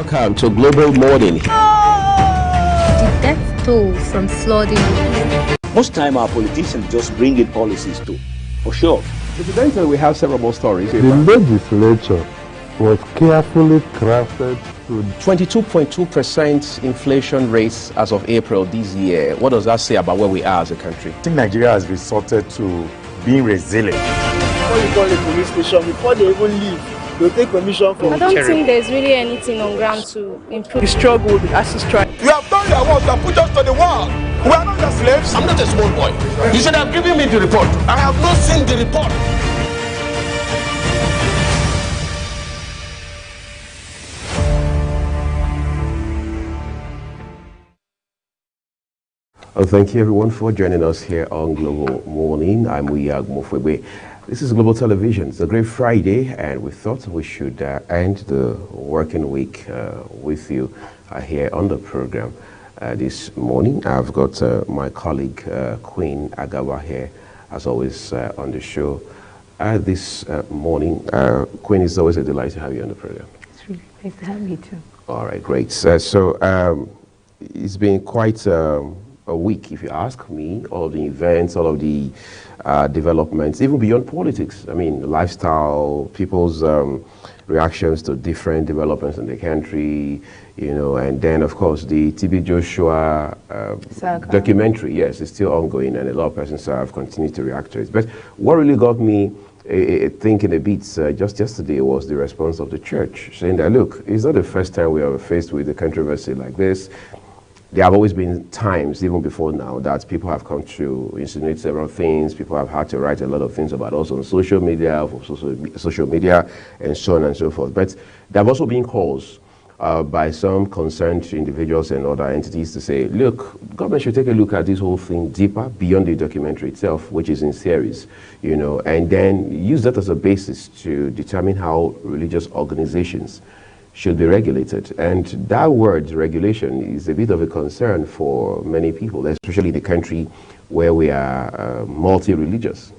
Welcome to Global Morning. The death toll from flooding. Most time our politicians just bring in policies too, for sure. Incidentally, we have several more stories. The legislature was carefully crafted to 22.2% inflation rates as of April this year. What does that say about where we are as a country? I think Nigeria has resorted to being resilient. Before you call the police station, before they even leave, they'll take permission from I don't think there's really anything on ground to improve. the struggle with the strike. You have done your work, you have put us to the wall. We are not the slaves. I'm not a small boy. You should have given me the report. I have not seen the report. Well, thank you everyone for joining us here on Global Morning. I'm Wiyag Mofwebe. This is Global Television. It's a great Friday, and we thought we should end the working week with you here on the program this morning. I've got my colleague Queen Agawa here, as always, on the show this morning. Queen, it's always a delight to have you on the program. It's really nice to have you too. All right, great. So it's been quite a week, if you ask me. All of the events, all of the developments, even beyond politics. I mean, lifestyle, people's reactions to different developments in the country, you know, and then, of course, the TB Joshua documentary, yes, it's still ongoing, and a lot of persons have continued to react to it. But what really got me thinking a bit just yesterday was the response of the church, saying that, look, it's not the first time we are faced with a controversy like this. There have always been times, even before now, that people have come to insinuate several things. People have had to write a lot of things about us on social media, and so on and so forth. But there have also been calls by some concerned individuals and other entities to say, look, government should take a look at this whole thing deeper beyond the documentary itself, which is in series, you know, and then use that as a basis to determine how religious organizations should be regulated. And that word, regulation, is a bit of a concern for many people, especially in a country where we are multi-religious.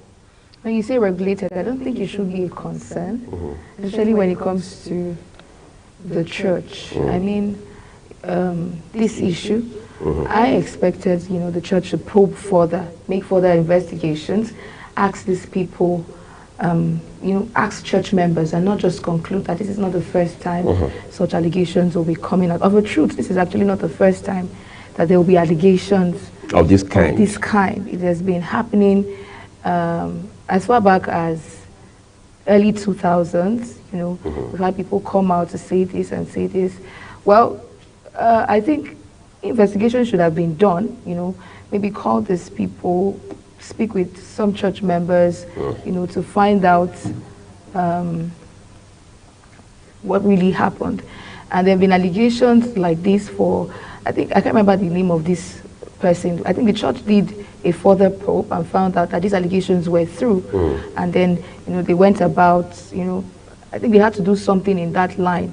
When you say regulated, I don't think it should be a concern, especially when it comes to the church. I mean, this issue, I expected, you know, the church to probe further, make further investigations, ask these people, you know, ask church members, and not just conclude that this is not the first time such allegations will be coming out. Of a truth, this is actually not the first time that there will be allegations of this kind. It has been happening as far back as early 2000s. You know, we've had people come out to say this and say this. Well, I think investigations should have been done. You know, maybe call these people, speak with some church members, you know, to find out what really happened. And there have been allegations like this for, I can't remember the name of this person. I think the church did a further probe and found out that these allegations were true. And then, you know, they went about, you know, I think they had to do something in that line.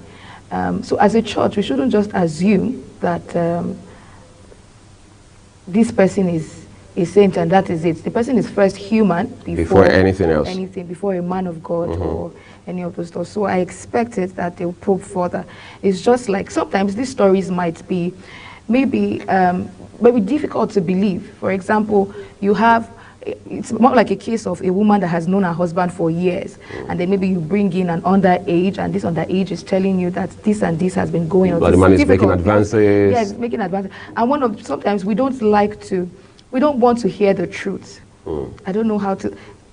So as a church, we shouldn't just assume that this person is a saint and that is it. The person is first human before anything else. Before a man of God or any of those stuff. So I expected that they will probe further. It's just like sometimes these stories might be maybe difficult to believe. For example, you have, it's more like a case of a woman that has known her husband for years, and then maybe you bring in an underage, and this underage is telling you that this and this has been going on. But the man is making advances. Yes, making advances. And sometimes we don't want to hear the truth. I don't know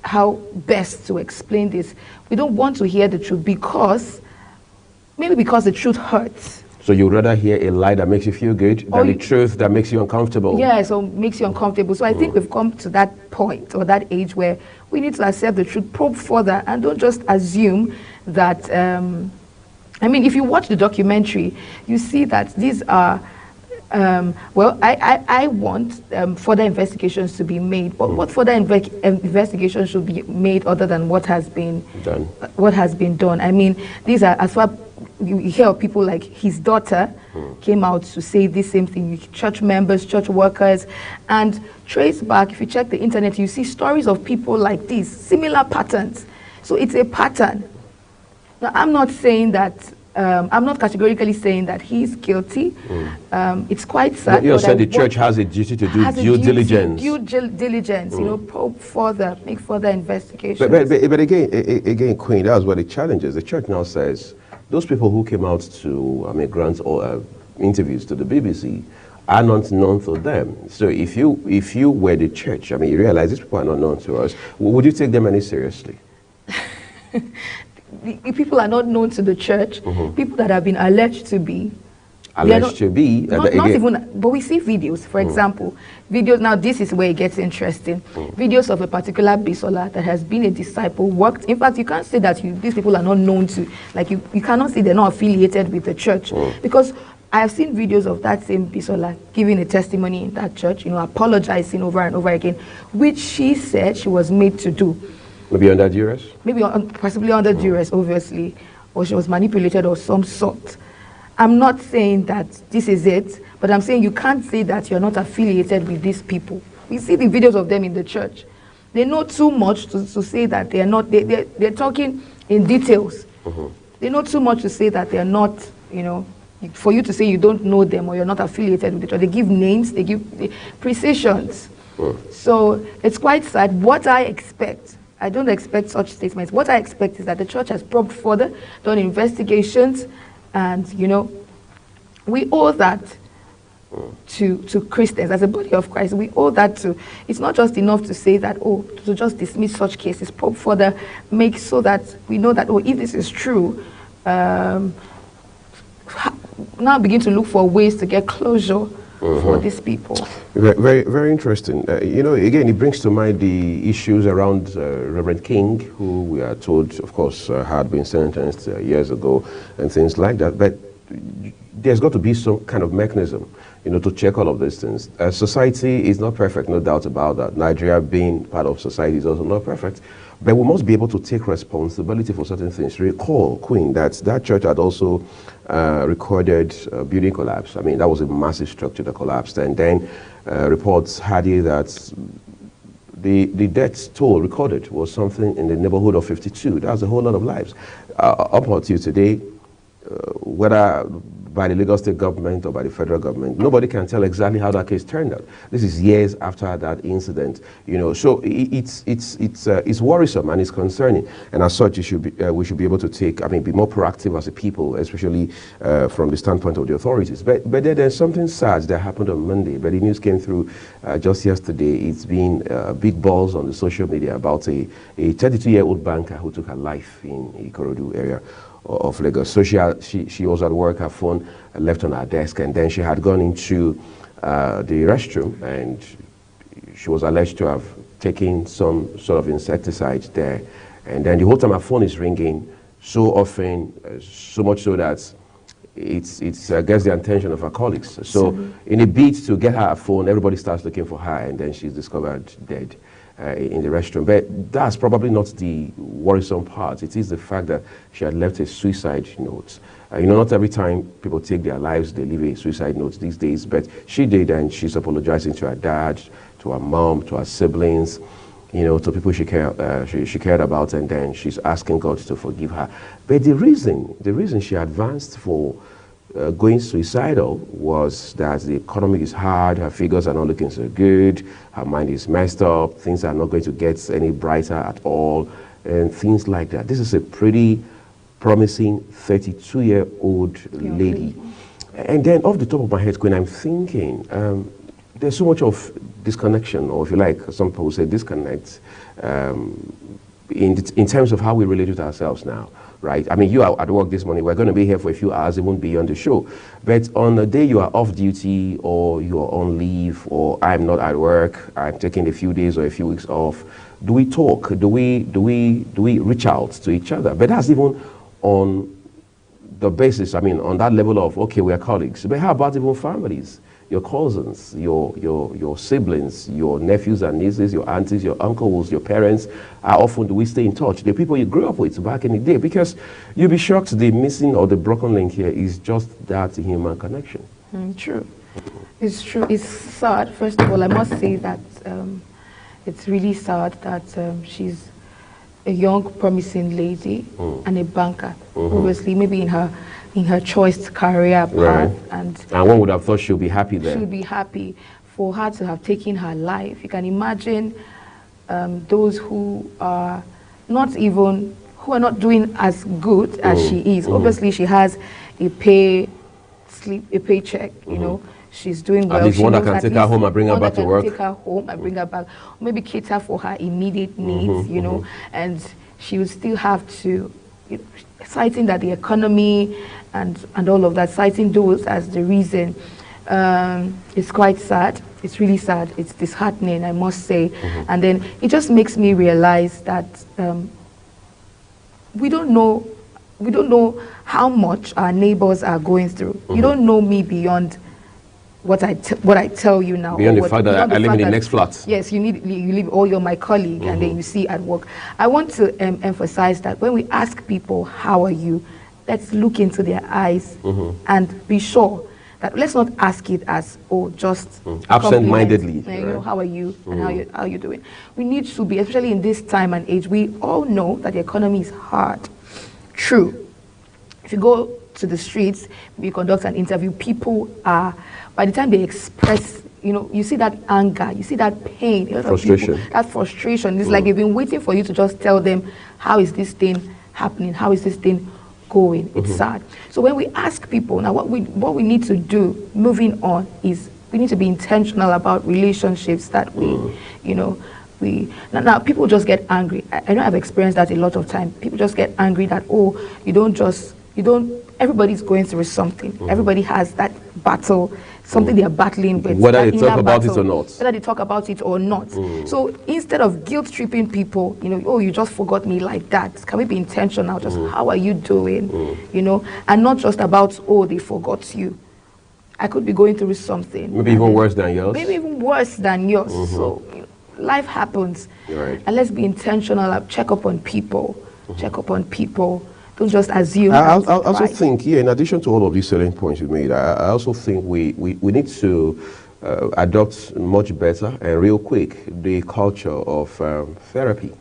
how best to explain this. We don't want to hear the truth because the truth hurts. So you'd rather hear a lie that makes you feel good than the truth that makes you uncomfortable? Yeah, so makes you uncomfortable. So I think we've come to that point or that age where we need to accept the truth, probe further, and don't just assume that, I mean, if you watch the documentary, you see that these are, I want further investigations to be made. But what further investigations should be made other than what has been done? What has been done? I mean, these are, as far you hear of people like his daughter came out to say this same thing, church members, church workers, and trace back, if you check the internet, you see stories of people like this, similar patterns. So it's a pattern. Now, I'm not saying that I'm not categorically saying that he's guilty. It's quite sad. You're saying the church has a duty to do due diligence. Due diligence, you know, probe further, make further investigations. But again, Queen, that was what the challenge is. The church now says those people who came out to, grant or interviews to the BBC are not known to them. So if you were the church, you realize these people are not known to us. Would you take them any seriously? The people are not known to the church. People that have been alleged to be. Alleged to be? Not even, but we see videos, for example. Videos, now this is where it gets interesting. Videos of a particular Bisola that has been a disciple, worked. In fact, you can't say that these people are not known to, like you cannot say they're not affiliated with the church. Because I have seen videos of that same Bisola giving a testimony in that church, apologizing over and over again, which she said she was made to do. Maybe under duress? Maybe possibly under duress, obviously, or she was manipulated of some sort. I'm not saying that this is it, but I'm saying you can't say that you're not affiliated with these people. We see the videos of them in the church. They know too much to say that they're not, they're talking in details. They know too much to say that they're not, for you to say you don't know them or you're not affiliated with each other. They give names, they give precisions. So it's quite sad. What I expect, I don't expect such statements. What I expect is that the church has probed further, done investigations, and we owe that to Christians as a body of Christ. We owe that to. It's not just enough to say that, to just dismiss such cases. Probe further, make so that we know that if this is true, now begin to look for ways to get closure for these people. Very, very interesting. Again, it brings to mind the issues around Reverend King, who we are told, of course, had been sentenced years ago and things like that. But there's got to be some kind of mechanism, to check all of these things. Society is not perfect, no doubt about that. Nigeria being part of society is also not perfect. But we must be able to take responsibility for certain things. Recall, Queen, that church had also recorded building collapse. That was a massive structure that collapsed. And then reports had it that the death toll recorded was something in the neighborhood of 52. That's a whole lot of lives. Up until today, whether by the Lagos State government or by the federal government, nobody can tell exactly how that case turned out. This is years after that incident, So it's worrisome and it's concerning, and as such, we should be able to be more proactive as a people, especially from the standpoint of the authorities. But then there's something sad that happened on Monday. But the news came through just yesterday. It's been big balls on the social media about a 32-year-old banker who took her life in Ikorodu area of Lagos. So she was at work, her phone left on her desk, and then she had gone into the restroom, and she was alleged to have taken some sort of insecticide there. And then the whole time her phone is ringing so often, so much so that it's against the attention of her colleagues. So in a bid to get her phone, everybody starts looking for her, and then she's discovered dead in the restroom. But that's probably not the worrisome part. It is the fact that she had left a suicide note. Not every time people take their lives, they leave a suicide note these days, but she did, and she's apologizing to her dad, to her mom, to her siblings, to people she cared about, and then she's asking God to forgive her. But the reason she advanced for going suicidal was that the economy is hard, her figures are not looking so good, her mind is messed up, things are not going to get any brighter at all, and things like that. This is a pretty promising 32-year-old lady. And then off the top of my head, Queen, I'm thinking, there's so much of disconnection, or if you like, some people say disconnect, in terms of how we relate with ourselves now. Right? You are at work this morning. We're going to be here for a few hours. It won't be on the show. But on the day you are off duty, or you are on leave, or I'm not at work, I'm taking a few days or a few weeks off, do we talk? Do we reach out to each other? But that's even on the basis, on that level of, okay, we are colleagues. But how about even families? Your cousins, your siblings, your nephews and nieces, your aunties, your uncles, your parents. How often do we stay in touch? The people you grew up with back in the day, because you'll be shocked the missing or the broken link here is just that human connection. True. It's true. It's sad. First of all, I must say that it's really sad that she's a young, promising lady and a banker. Obviously, maybe in her in her choice career path, Right. and one would have thought she'll be happy there. she'll be happy for her to have taken her life. You can imagine those who are not doing as good as she is. Obviously, she has a paycheck, you know. She's doing well. At least She one that knows can at take her least home and bring her one back that to can work. Take her home and bring her back. Or maybe cater for her immediate needs, you know. And she would still have to, citing that the economy and all of that, citing those as the reason. It's quite sad. It's really sad. It's disheartening, I must say. And then it just makes me realize that we don't know how much our neighbors are going through. You don't know me beyond what I tell you now. Beyond the fact that I live in the next flat. Yes, you live, or you're my colleague, and then you see at work. I want to emphasize that when we ask people, how are you, let's look into their eyes and be sure that let's not ask it as, just absent-mindedly. You know, how are you and how you doing? We need to be, especially in this time and age, we all know that the economy is hard. True. If you go to the streets, you conduct an interview, people are, by the time they express, you see that anger, you see that pain, a lot of people, that frustration. It's like they've been waiting for you to just tell them, how is this thing happening? How is this thing going? It's sad. So when we ask people, now what we need to do moving on is we need to be intentional about relationships that now people just get angry. I know I've experienced that a lot of time. People just get angry that, everybody's going through something. Everybody has that battle, something they are battling with. Whether they talk about it or not. Whether they talk about it or not. So instead of guilt-tripping people, you just forgot me like that. Can we be intentional? Just how are you doing? And not just about, they forgot you. I could be going through something. Maybe even worse than yours. Maybe even worse than yours. So life happens. Right. And let's be intentional. Check up on people. Check up on people. Don't just assume. I also think, in addition to all of these selling points you made, I also think we need to adopt much better and real quick the culture of therapy.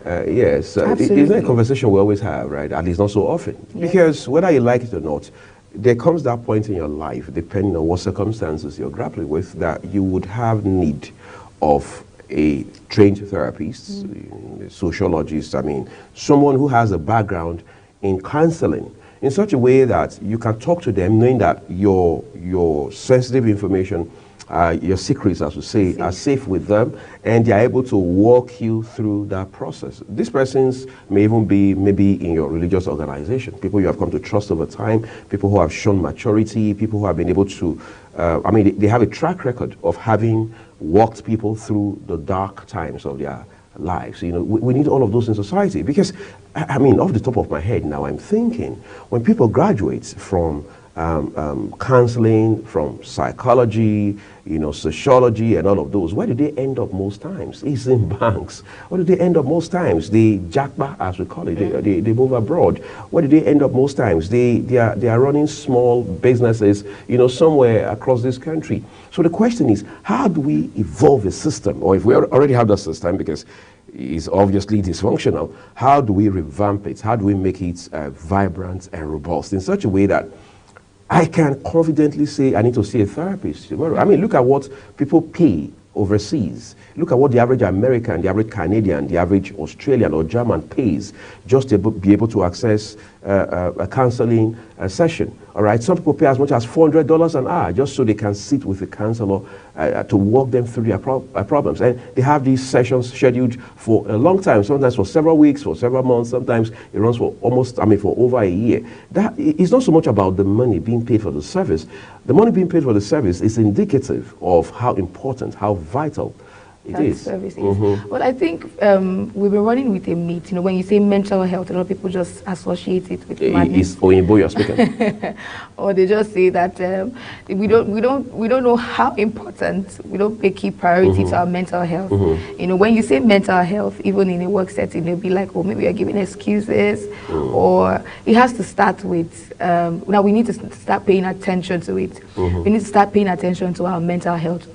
Yes, it's not a conversation we always have, right? At least not so often. Yeah. Because whether you like it or not, there comes that point in your life, depending on what circumstances you're grappling with, that you would have need of a trained therapist, a sociologist, someone who has a background in counseling in such a way that you can talk to them knowing that your sensitive information, your secrets, as we say, are safe with them, and they are able to walk you through that process. These persons may even be maybe in your religious organization, people you have come to trust over time, people who have shown maturity, people who have been able to, they have a track record of having walked people through the dark times of their lives. We need all of those in society, because off the top of my head now, I'm thinking when people graduate from counseling, from psychology, sociology and all of those, where do they end up most times? It's in banks. Where do they end up most times? They jackba, as we call it. They move abroad. Where do they end up most times? They are running small businesses, somewhere across this country. So the question is, how do we evolve a system? Or if we already have that system, because it's obviously dysfunctional, how do we revamp it? How do we make it vibrant and robust in such a way that I can confidently say I need to see a therapist tomorrow? Look at what people pay overseas. Look at what the average American, the average Canadian, the average Australian or German pays just to be able to access a counseling session. All right, some people pay as much as $400 an hour just so they can sit with a counselor to walk them through their problems. And they have these sessions scheduled for a long time, sometimes for several weeks, for several months, sometimes it runs for for over a year. That it's not so much about the money being paid for the service. The money being paid for the service is indicative of how important, how vital it is. Service is. But I think we've been running with a myth. When you say mental health, a lot of people just associate it with madness. It's Oyinbo you're speaking. Or they just say that we don't know how important, we don't pay key priority to our mental health. When you say mental health, even in a work setting, they'll be like, maybe you're giving excuses, or it has to start with. Now we need to start paying attention to it. We need to start paying attention to our mental health,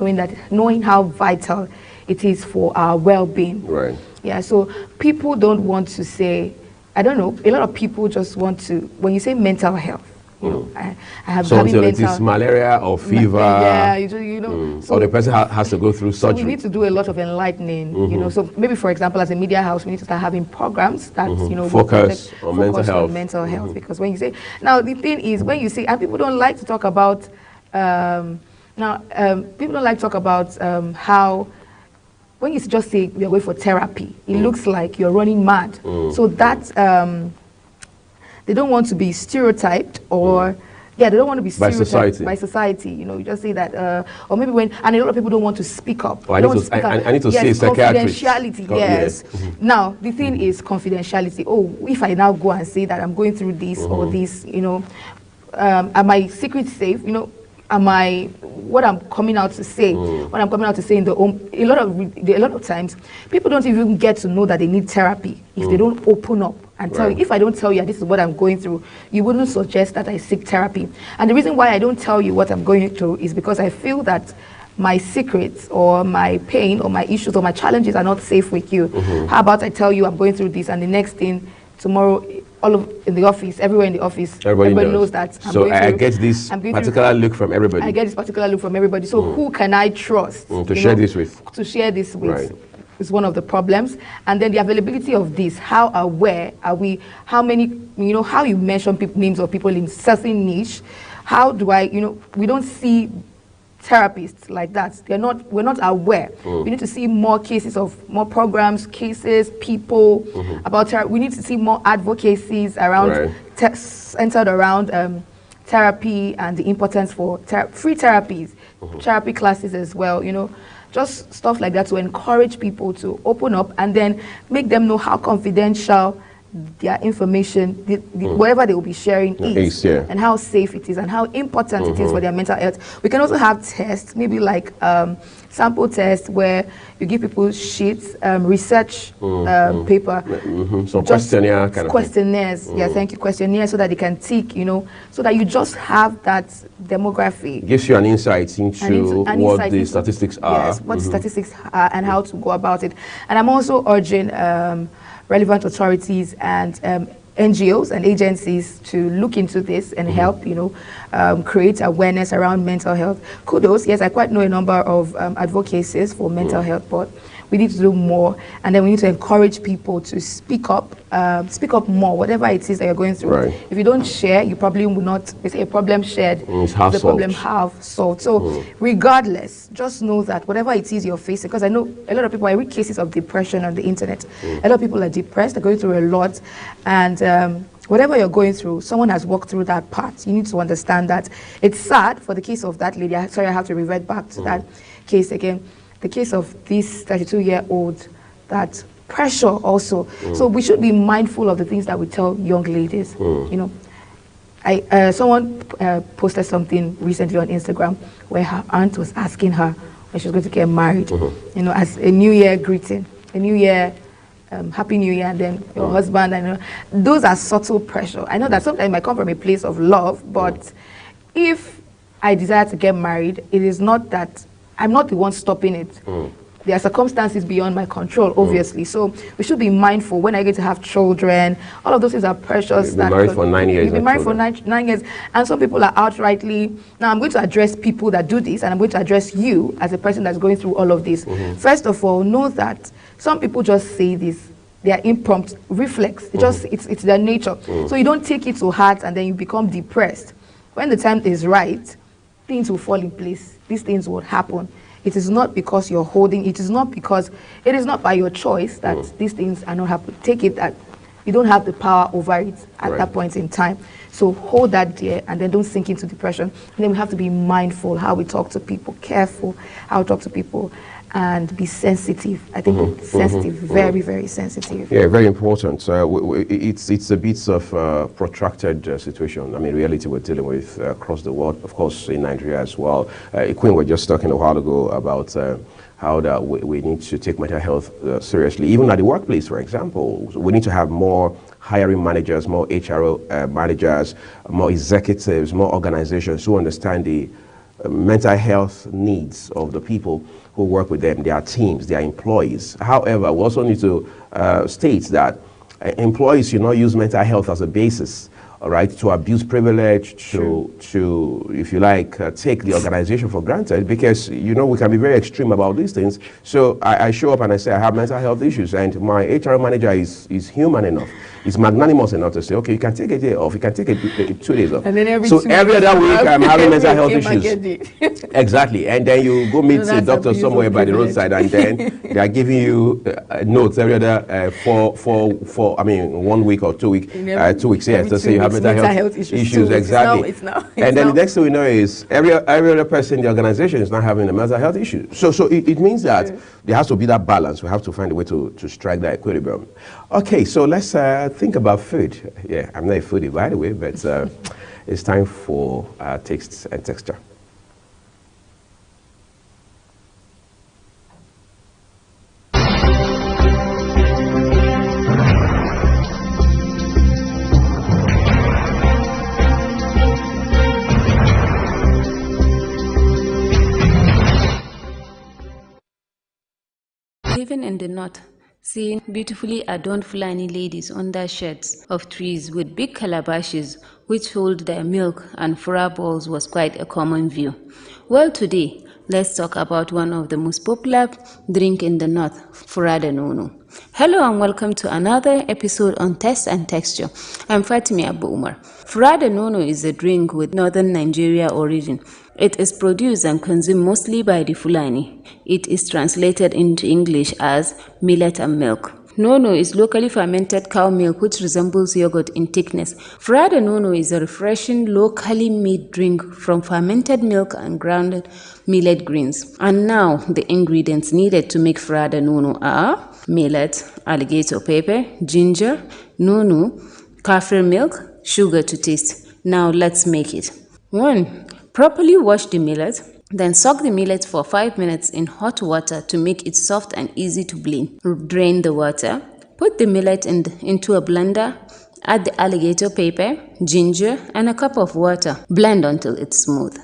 knowing how vital it is for our well-being. Right. Yeah, so people don't want to say, I don't know, a lot of people just want to, when you say mental health, You know, I have So having until it mental is malaria or fever, yeah, you know. So or the person has to go through so surgery. we need to do a lot of enlightening, you know. So maybe, for example, as a media house, we need to start having programs that you know Focus on mental health. on mental health. Because when you say now, the thing is, when you say, and people don't like to talk about people don't like to talk about how. When you just say we are going for therapy, it looks like you're running mad. So that they don't want to be stereotyped or they don't want to be stereotyped by society. You know, you just say that, or maybe and a lot of people don't want to speak up. Oh, I need to say psychiatrist. Confidentiality, yes. Now the thing is confidentiality. Oh, if I now go and say that I'm going through this or this, you know, are my secrets safe? You know. What I'm coming out to say, what I'm coming out to say in the home, a lot of times, people don't even get to know that they need therapy if they don't open up and tell you. If I don't tell you this is what I'm going through, you wouldn't suggest that I seek therapy. And the reason why I don't tell you what I'm going through is because I feel that my secrets or my pain or my issues or my challenges are not safe with you. How about I tell you I'm going through this, and the next thing tomorrow, in the office, everywhere in the office, everybody knows that. I get this particular look from everybody. I get this particular look from everybody. So who can I trust to share this with? To share this with is one of the problems. And then the availability of this. How aware are we? How many? You know, how you mention names of people in certain niche. How do I? You know, we don't see therapists like that. We're not aware. We need to see more programs, cases, people about therapy. We need to see more advocacies around centered around therapy and the importance for free therapies, therapy classes as well, you know, just stuff like that to encourage people to open up and then make them know how confidential their information, whatever they will be sharing is, and how safe it is, and how important it is for their mental health. We can also have tests, maybe like sample tests, where you give people sheets, research paper, some questionnaire kind of questionnaires. Yeah, thank you, questionnaires, so that they can tick, you know, so that you just have that demography. Gives you an insight into what the statistics are. Yes, what the statistics are and how to go about it. And I'm also urging relevant authorities and NGOs and agencies to look into this and help, you know, create awareness around mental health. Kudos, yes, I quite know a number of advocacies for mental health, but we need to do more, and then we need to encourage people to speak up more, whatever it is that you're going through. If you don't share, you probably will not. They say a problem shared is a problem half solved. So regardless, just know that whatever it is you're facing, because I know a lot of people, I read cases of depression on the internet. A lot of people are depressed, they're going through a lot, and whatever you're going through, someone has walked through that part. You need to understand that. It's sad for the case of that lady. Sorry, I have to revert back to that case again. The case of this 32-year-old, that pressure also. So we should be mindful of the things that we tell young ladies. You know, someone posted something recently on Instagram where her aunt was asking her when she was going to get married, you know, as a New Year greeting, a New Year, Happy New Year, and then your husband. I know those are subtle pressure. I know that sometimes it might come from a place of love, but if I desire to get married, it is not that I'm not the one stopping it. There are circumstances beyond my control, obviously. So we should be mindful when I get to have children. All of those things are precious. You've been married for 9 years. You've been married for 9 years. And some people are outrightly, now I'm going to address people that do this, and I'm going to address you as a person that's going through all of this. First of all, know that some people just say this. They are impromptu reflex. It's their nature. So you don't take it to heart and then you become depressed. When the time is right, things will fall in place. These things will happen. It is not because you're holding, it is not by your choice that these things are not happening. Take it that you don't have the power over it at that point in time. So hold that there and then don't sink into depression. And then we have to be mindful how we talk to people, careful how we talk to people, and be sensitive. I think sensitive, very, very sensitive. Yeah, very important. It's a bit of protracted situation. I mean, reality we're dealing with across the world, of course, in Nigeria as well. Queen was just talking a while ago about how that we need to take mental health seriously, even at the workplace, for example. We need to have more hiring managers, more HR managers, more executives, more organizations who understand the mental health needs of the people who work with them, their teams, their employees. However, we also need to state that employees should not use mental health as a basis all right, to abuse privilege, to if you like, take the organization for granted, because, you know, we can be very extreme about these things. So I show up and I say I have mental health issues, and my HR manager is human enough, is magnanimous enough to say, okay, you can take a day off, you can take 2 days off. And then every other week I'm having mental health issues. Exactly, and then you go meet a doctor somewhere by the roadside, and then they are giving you notes every other for 1 week or 2 weeks, 2 weeks, yes, to say you have mental health issues. Exactly. And then the next thing we know is every other person in the organization is not having a mental health issue. So it means that there has to be that balance. We have to find a way to strike that equilibrium. Okay, so let's think about food. Yeah, I'm not a foodie, by the way, but it's time for tastes and texture. Living in the north, seeing beautifully adorned Fulani ladies under shades of trees with big calabashes which hold their milk and fura balls was quite a common view. Well, today, let's talk about one of the most popular drink in the north, Fura de Nono. Hello and welcome to another episode on Taste and Texture. I'm Fatimi Abu Umar. Fura de Nono is a drink with northern Nigeria origin. It is produced and consumed mostly by the Fulani. It is translated into English as millet and milk. Nono is locally fermented cow milk which resembles yogurt in thickness. Fura de Nono is a refreshing, locally made drink from fermented milk and grounded millet grains. And now, the ingredients needed to make Fura de Nono are millet, alligator pepper, ginger, nono, kafir milk, sugar to taste. Now let's make it. 1. Properly wash the millet. Then soak the millet for 5 minutes in hot water to make it soft and easy to blend. Drain the water. Put the millet into a blender. Add the alligator pepper, ginger, and a cup of water. Blend until it's smooth.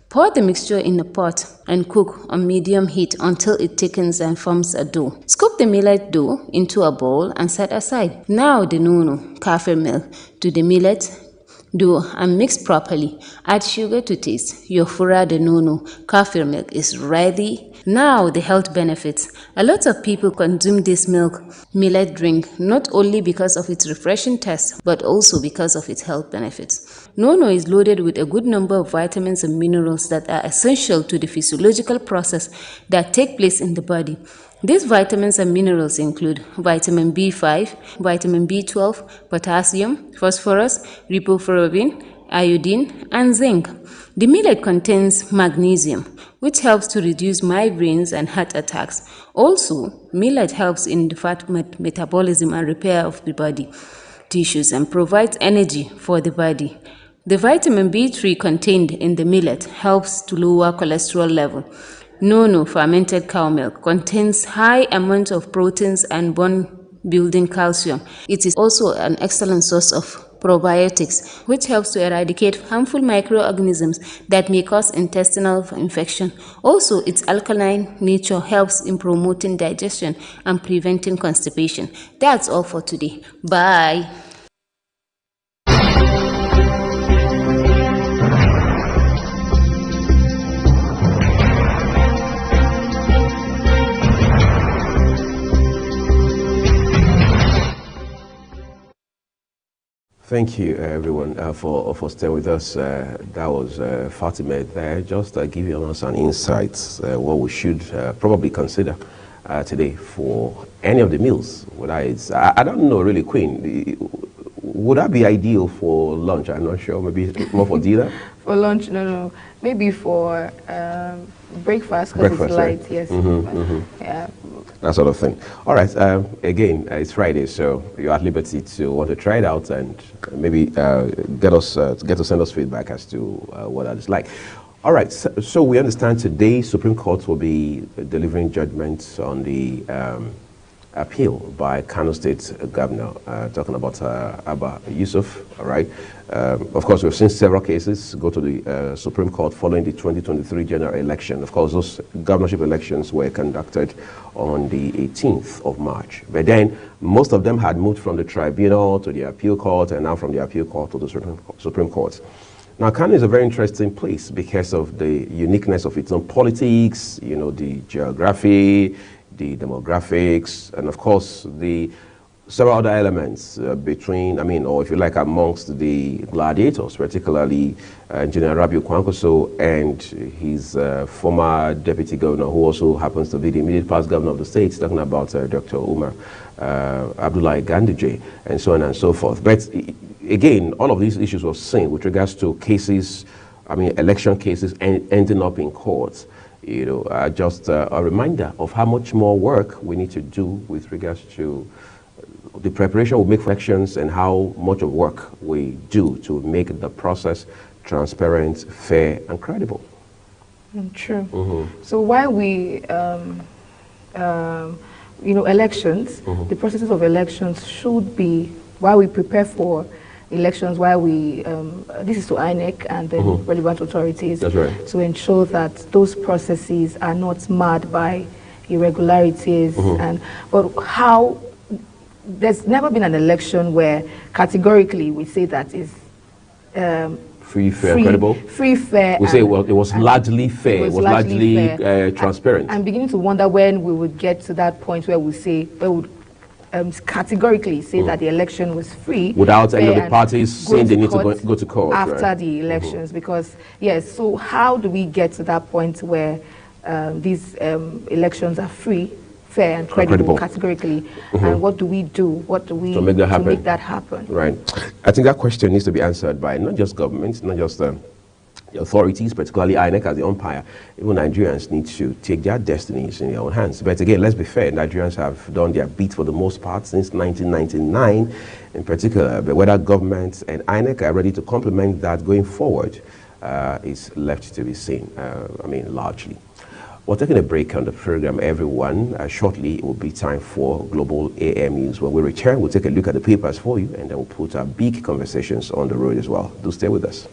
Pour the mixture in a pot and cook on medium heat until it thickens and forms a dough. Scoop the millet dough into a bowl and set aside. Now the nono, kafir milk, to the millet dough and mix properly. Add sugar to taste. Your Fura de Nono kafir milk is ready. Now the health benefits. A lot of people consume this millet drink not only because of its refreshing taste but also because of its health benefits. Nono is loaded with a good number of vitamins and minerals that are essential to the physiological process that take place in the body. These vitamins and minerals include vitamin B5, vitamin B12, potassium, phosphorus, riboflavin, iodine, and zinc. The millet contains magnesium, which helps to reduce migraines and heart attacks. Also, millet helps in the fat metabolism and repair of the body tissues and provides energy for the body. The vitamin B3 contained in the millet helps to lower cholesterol level. Nono, fermented cow milk, contains high amounts of proteins and bone-building calcium. It is also an excellent source of probiotics, which helps to eradicate harmful microorganisms that may cause intestinal infection. Also, its alkaline nature helps in promoting digestion and preventing constipation. That's all for today. Bye. Thank you, everyone, for staying with us. That was Fatima there. Just give you some insights what we should probably consider today for any of the meals. Whether it's, I don't know, really, Queen. Would that be ideal for lunch? I'm not sure. Maybe more for dinner. For lunch, no. Maybe for breakfast because it's light. Right? Yes. Yeah. That sort of thing. All right. Again, it's Friday, so you're at liberty to want to try it out and maybe get to send us feedback as to what that is like. All right. So we understand today Supreme Court will be delivering judgments on the appeal by Kano State Governor, talking about Abba Yusuf, all right? Of course, we've seen several cases go to the Supreme Court following the 2023 general election. Of course, those governorship elections were conducted on the 18th of March. But then, most of them had moved from the tribunal to the appeal court, and now from the appeal court to the Supreme Court. Now, Kano is a very interesting place because of the uniqueness of its own politics, you know, the geography, the demographics, and of course, the several other elements between, I mean, or if you like, amongst the gladiators, particularly Engineer Rabiu Kwankwaso and his former deputy governor, who also happens to be the immediate past governor of the state, talking about Dr. Umar Abdullahi Ganduje, and so on and so forth. But again, all of these issues were seen with regards to cases, I mean, election cases ending up in courts. You know, just a reminder of how much more work we need to do with regards to the preparation we make for elections and how much of work we do to make the process transparent, fair, and credible. True. So while we, you know, elections, the processes of elections should be, while we prepare for elections, while we, this is to INEC and the relevant authorities, That's right. to ensure that those processes are not marred by irregularities. But how, there's never been an election where categorically we say that is free, fair, credible. Free, fair. We say, well, it was largely fair. It was largely transparent. I'm beginning to wonder when we would get to that point where we say, where we would categorically say that the election was free. Without any of the parties saying they need to go to court. After the elections, because, yes, so how do we get to that point where these elections are free, fair, and credible categorically? And what do we do? What do we to make that happen? Right. I think that question needs to be answered by not just governments, not just the authorities, particularly INEC as the umpire. Even Nigerians need to take their destinies in their own hands. But again, let's be fair, Nigerians have done their bit for the most part since 1999 in particular. But whether governments and INEC are ready to complement that going forward is left to be seen, I mean, largely. We're taking a break on the program, everyone. Shortly, it will be time for Global AM News. When we return, we'll take a look at the papers for you, and then we'll put our big conversations on the road as well. Do stay with us.